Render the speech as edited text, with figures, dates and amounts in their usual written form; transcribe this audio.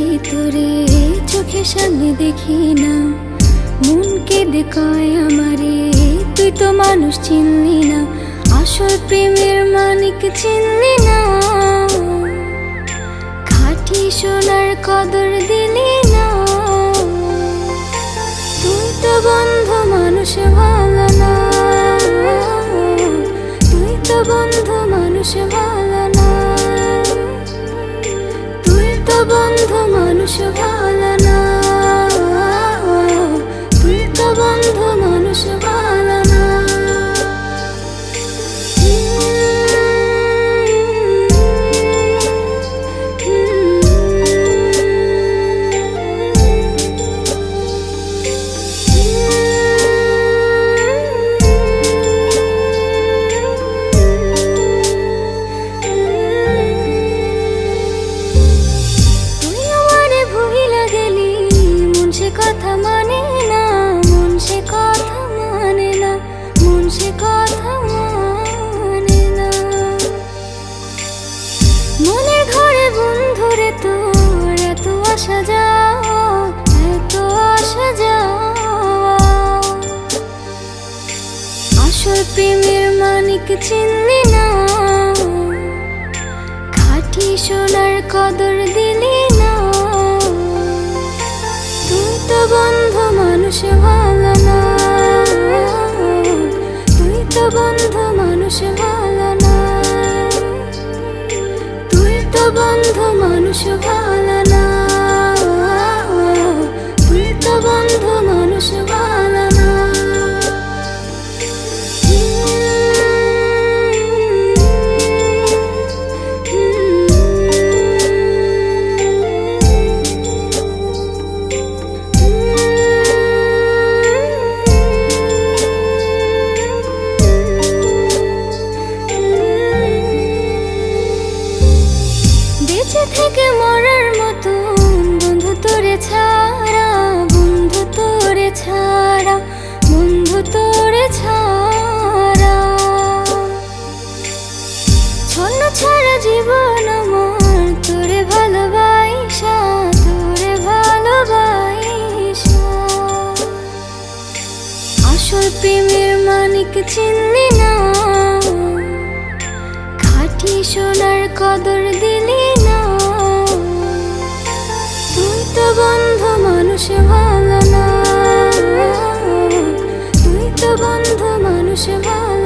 দেখি তোরে চোখের সামনে দেখি না, মন কেঁদে কয় আমারে তুই তো মানুষ চিনলি না, আসল প্রেমের মানিক চিনলি না, খাঁটি সোনার কদর দিলি না। তুই তো বন্ধু মানুষ ভালো না, তুই তো বন্ধু মানুষ ভালো না, তুই তো বন্ধু মানুষ ভালো না, তুই তো বন্ধু মানুষ ভালো না। কথা মানে না মন, সে কথা মানে না মন, সে কথা মানে না। মনের ঘরে বন্ধুরে তোর এত আসা যাওয়া, এত আসা যাওয়া, আসল প্রেমের মানিক চিনলি না, খাঁটি সোনার কদর দিলি না। তুই তো বন্ধু মানুষ ভালো না, তুই তো বন্ধু মানুষ ভালো না, তুই তো বন্ধু মানুষ ভালো না, তুই তো বন্ধু মানুষ ভালো না। বেঁচে থেকে মরার মতন বন্ধু তোরে ছাড়া, বন্ধু তোরে ছাড়া, বন্ধু তোরে ছাড়া, ছন্ন ছাড়া জীবন আমার তোরে ভালোবাসা, তোরে ভালোবাসা, আসল প্রেমের মানিক চিনলি না, খাঁটি সোনার কদর দিলি না। তুই তো বন্ধু মানুষ ভালো না, তুই তো বন্ধু মানুষ ভালো